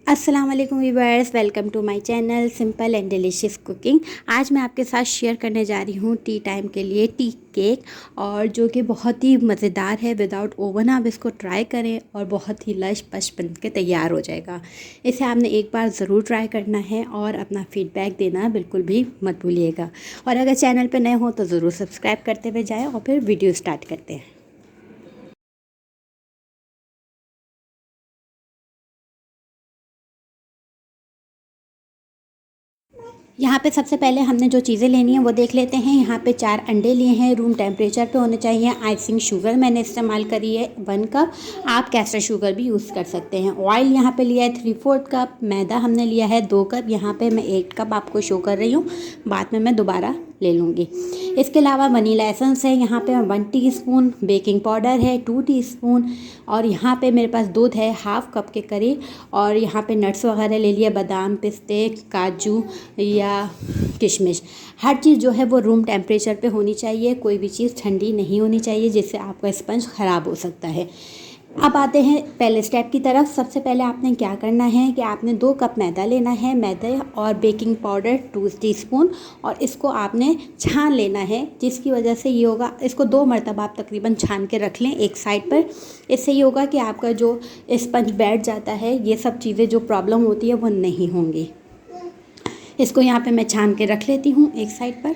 अस्सलाम वालेकुम viewers, welcome to my channel simple and delicious cooking. आज मैं आपके साथ शेयर करने जा रही हूँ टी टाइम के लिए टी केक, और जो कि बहुत ही मज़ेदार है। विदाउट ओवन आप इसको ट्राई करें और बहुत ही लश पश बन के तैयार हो जाएगा। इसे आपने एक बार ज़रूर ट्राई करना है और अपना फ़ीडबैक देना बिल्कुल भी मत भूलिएगा। और अगर चैनल पर नए हो तो ज़रूर सब्सक्राइब करते हुए जाएँ और फिर वीडियो स्टार्ट करते हैं। यहाँ पे सबसे पहले हमने जो चीज़ें लेनी है वो देख लेते हैं। यहाँ पे 4 अंडे लिए हैं, रूम टेम्परेचर पे होने चाहिए। आइसिंग शुगर मैंने इस्तेमाल करी है 1 कप, आप कैस्टर शुगर भी यूज़ कर सकते हैं। ऑयल यहाँ पे लिया है 3/4 कप, मैदा हमने लिया है 2 कप। यहाँ पे मैं 1 कप आपको शो कर रही हूँ, बाद में मैं दोबारा ले लूँगी। इसके अलावा वनीला एसेंस है यहाँ पे 1 टीस्पून, बेकिंग पाउडर है 2 टीस्पून, और यहाँ पे मेरे पास दूध है 1/2 कप के करीब। और यहाँ पे नट्स वगैरह ले लिया, बादाम, पिस्ते, काजू या किशमिश। हर चीज़ जो है वो रूम टेम्परेचर पे होनी चाहिए, कोई भी चीज़ ठंडी नहीं होनी चाहिए जिससे आपका स्पंज ख़राब हो सकता है। अब आते हैं पहले स्टेप की तरफ। सबसे पहले आपने क्या करना है कि आपने 2 कप मैदा लेना है, मैदा और बेकिंग पाउडर 2 टीस्पून, और इसको आपने छान लेना है, जिसकी वजह से ये होगा, इसको 2 मरतबा आप तकरीबन छान के रख लें एक साइड पर। इससे ये होगा कि आपका जो स्पंज बैठ जाता है, ये सब चीज़ें जो प्रॉब्लम होती है वो नहीं होंगी। इसको यहाँ पे मैं छान के रख लेती हूँ एक साइड पर।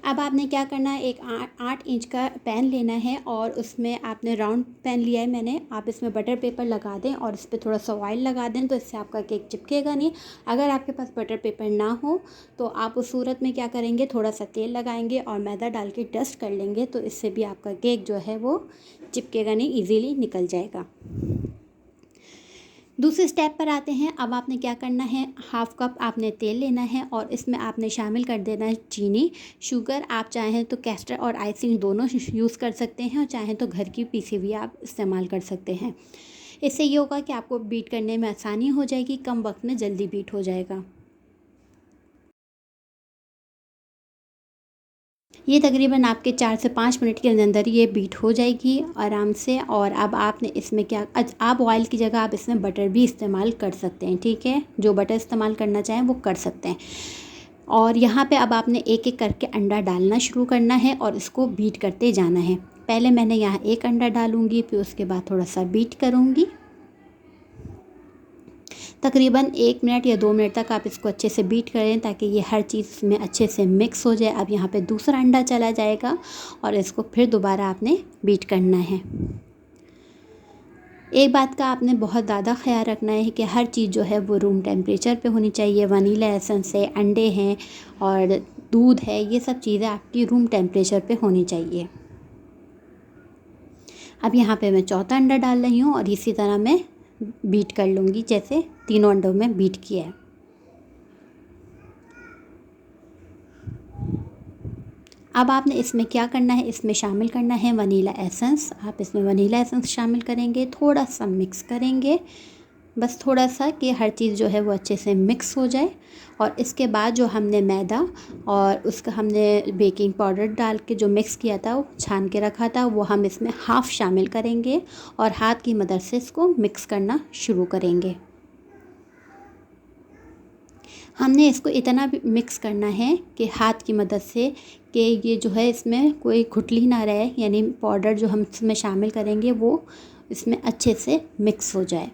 अब आपने क्या करना है, एक 8 इंच का पैन लेना है और उसमें आपने राउंड पैन लिया है मैंने। आप इसमें बटर पेपर लगा दें और इस पर थोड़ा सा ऑयल लगा दें, तो इससे आपका केक चिपकेगा नहीं। अगर आपके पास बटर पेपर ना हो तो आप उस सूरत में क्या करेंगे, थोड़ा सा तेल लगाएंगे और मैदा डाल के डस्ट कर लेंगे, तो इससे भी आपका केक जो है वो चिपकेगा नहीं, ईज़िली निकल जाएगा। दूसरे स्टेप पर आते हैं। अब आपने क्या करना है, 1/2 कप आपने तेल लेना है और इसमें आपने शामिल कर देना है चीनी, शुगर। आप चाहें तो कैस्टर और आइसिंग दोनों यूज़ कर सकते हैं, और चाहें तो घर की पीसी हुई आप इस्तेमाल कर सकते हैं। इससे ये होगा कि आपको बीट करने में आसानी हो जाएगी, कम वक्त में जल्दी बीट हो जाएगा। ये तकरीबन आपके 4 से 5 मिनट के अंदर ये बीट हो जाएगी आराम से। और अब आपने इसमें क्या, आप ऑयल की जगह आप इसमें बटर भी इस्तेमाल कर सकते हैं, ठीक है। जो बटर इस्तेमाल करना चाहें वो कर सकते हैं। और यहाँ पे अब आपने एक एक करके अंडा डालना शुरू करना है और इसको बीट करते जाना है। पहले मैंने यहाँ एक अंडा डालूँगी, फिर उसके बाद थोड़ा सा बीट करूँगी। तकरीबन 1 मिनट या 2 मिनट तक आप इसको अच्छे से बीट करें ताकि ये हर चीज़ में अच्छे से मिक्स हो जाए। अब यहाँ पे दूसरा अंडा चला जाएगा और इसको फिर दोबारा आपने बीट करना है। एक बात का आपने बहुत ज़्यादा ख्याल रखना है कि हर चीज़ जो है वो रूम टेम्परेचर पे होनी चाहिए। वनीला एसेंस है, अंडे हैं और दूध है, ये सब चीज़ें आपकी रूम टेम्परेचर पे होनी चाहिए। अब यहाँ पे मैं चौथा अंडा डाल रही हूँ और इसी तरह मैं बीट कर लूँगी जैसे तीनों अंडों में बीट किया है। अब आपने इसमें क्या करना है, इसमें शामिल करना है वनीला एसेंस। आप इसमें वनीला एसेंस शामिल करेंगे, थोड़ा सा मिक्स करेंगे, बस थोड़ा सा, कि हर चीज़ जो है वो अच्छे से मिक्स हो जाए। और इसके बाद जो हमने मैदा और उसका हमने बेकिंग पाउडर डाल के जो मिक्स किया था, वो छान के रखा था, वो हम इसमें हाफ़ शामिल करेंगे और हाथ की मदद से इसको मिक्स करना शुरू करेंगे। हमने इसको इतना भी मिक्स करना है कि हाथ की मदद से, कि ये जो है इसमें कोई गुठली ना रहे, यानी पाउडर जो हम इसमें शामिल करेंगे वो इसमें अच्छे से मिक्स हो जाए।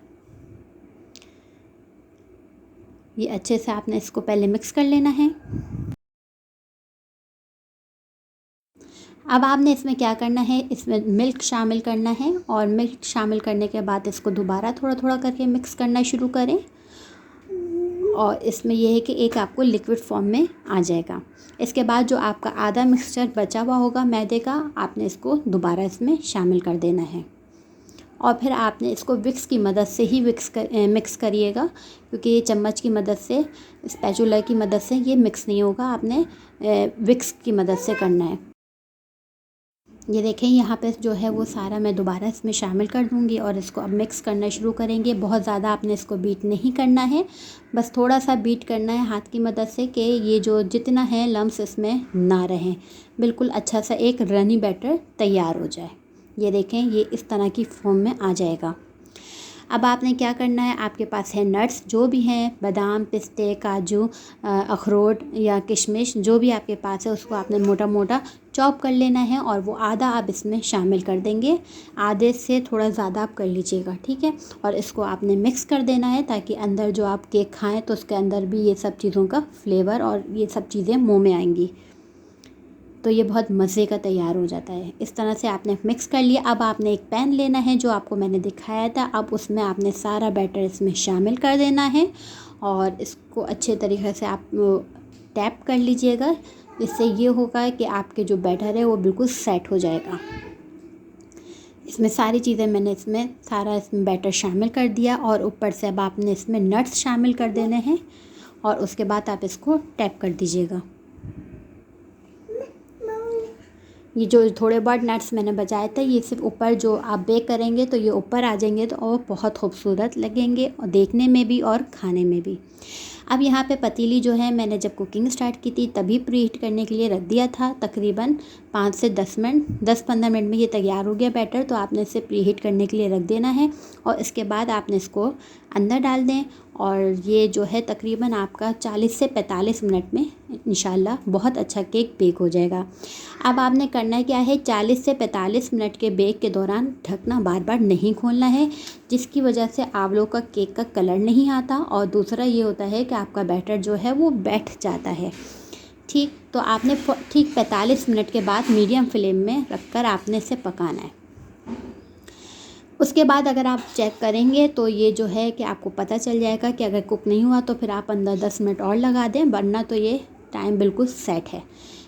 ये अच्छे से आपने इसको पहले मिक्स कर लेना है। अब आपने इसमें क्या करना है, इसमें मिल्क शामिल करना है और मिल्क शामिल करने के बाद इसको दोबारा थोड़ा थोड़ा करके मिक्स करना शुरू करें। और इसमें यह है कि एक आपको लिक्विड फॉर्म में आ जाएगा। इसके बाद जो आपका आधा मिक्सचर बचा हुआ होगा मैदे का, आपने इसको दोबारा इसमें शामिल कर देना है। और फिर आपने इसको विक्स की मदद से ही मिक्स करिएगा, क्योंकि ये चम्मच की मदद से, स्पैचुला की मदद से ये मिक्स नहीं होगा। आपने विक्स की मदद से करना है। ये देखें, यहाँ पे जो है वो सारा मैं दोबारा इसमें शामिल कर दूँगी और इसको अब मिक्स करना शुरू करेंगे। बहुत ज़्यादा आपने इसको बीट नहीं करना है, बस थोड़ा सा बीट करना है हाथ की मदद से, कि ये जो जितना है लम्स इसमें ना रहें, बिल्कुल अच्छा सा एक रनी बैटर तैयार हो जाए। ये देखें, ये इस तरह की फॉर्म में आ जाएगा। अब आपने क्या करना है, आपके पास है नट्स जो भी हैं, बादाम, पिस्ते, काजू, अखरोट या किशमिश, जो भी आपके पास है उसको आपने मोटा मोटा चॉप कर लेना है और वो आधा आप इसमें शामिल कर देंगे। आधे से थोड़ा ज़्यादा आप कर लीजिएगा, ठीक है। और इसको आपने मिक्स कर देना है ताकि अंदर जो आप केक खाएं तो उसके अंदर भी ये सब चीज़ों का फ्लेवर और ये सब चीज़ें मुँह में आएंगी, तो ये बहुत मज़े का तैयार हो जाता है। इस तरह से आपने मिक्स कर लिया। अब आपने एक पैन लेना है जो आपको मैंने दिखाया था। अब उसमें आपने सारा बैटर इसमें शामिल कर देना है और इसको अच्छे तरीके से आप टैप कर लीजिएगा। इससे ये होगा कि आपके जो बैटर है वो बिल्कुल सेट हो जाएगा। इसमें सारी चीज़ें मैंने इसमें सारा इसमें बैटर शामिल कर दिया और ऊपर से अब आपने इसमें नट्स शामिल कर देने हैं और उसके बाद आप इसको टैप कर दीजिएगा। ये जो थोड़े बहुत नट्स मैंने बचाए थे ये सिर्फ ऊपर जो आप बेक करेंगे तो ये ऊपर आ जाएंगे तो और बहुत खूबसूरत लगेंगे और देखने में भी और खाने में भी। अब यहाँ पे पतीली जो है मैंने जब कुकिंग स्टार्ट की थी तभी प्रीहीट करने के लिए रख दिया था। तकरीबन 5 से 10 मिनट 10-15 मिनट में ये तैयार हो गया बैटर, तो आपने इसे प्रीहीट करने के लिए रख देना है और इसके बाद आपने इसको अंदर डाल दें और ये जो है तकरीबन आपका 40 से 45 मिनट में इंशाल्लाह बहुत अच्छा केक बेक हो जाएगा। अब आपने करना क्या है, 40 से 45 मिनट के बेक के दौरान ढकना बार बार नहीं खोलना है, जिसकी वजह से आप लोग का केक का कलर नहीं आता और दूसरा ये होता है कि आपका बैटर जो है वो बैठ जाता है। ठीक, तो आपने ठीक 45 मिनट के बाद मीडियम फ्लेम में रखकर आपने इसे पकाना है। उसके बाद अगर आप चेक करेंगे तो ये जो है कि आपको पता चल जाएगा कि अगर कुक नहीं हुआ तो फिर आप अंदर 10 मिनट और लगा दें, वरना तो ये टाइम बिल्कुल सेट है।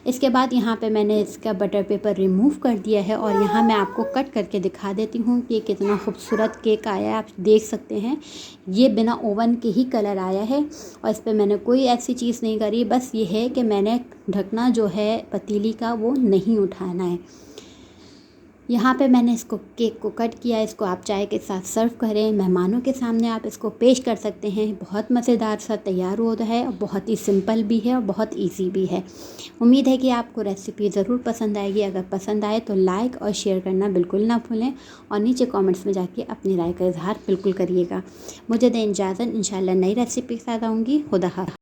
इसके बाद यहाँ पे मैंने इसका बटर पेपर रिमूव कर दिया है और यहाँ मैं आपको कट करके दिखा देती हूँ कि कितना खूबसूरत केक आया है। आप देख सकते हैं ये बिना ओवन के ही कलर आया है और इस पर मैंने कोई ऐसी चीज़ नहीं करी, बस ये है कि मैंने ढकना जो है पतीली का वो नहीं उठाना है। यहाँ पे मैंने इसको केक को कट किया। इसको आप चाय के साथ सर्व करें, मेहमानों के सामने आप इसको पेश कर सकते हैं। बहुत मज़ेदार सा तैयार होता है और बहुत ही सिंपल भी है और बहुत इजी भी है। उम्मीद है कि आपको रेसिपी ज़रूर पसंद आएगी। अगर पसंद आए तो लाइक और शेयर करना बिल्कुल ना भूलें और नीचे कमेंट्स में जाके अपनी राय का इजहार बिल्कुल करिएगा। मुझे दें इजाज़त, इंशाल्लाह नई रेसिपी के साथ आऊँगी। खुदा हाफ़िज़।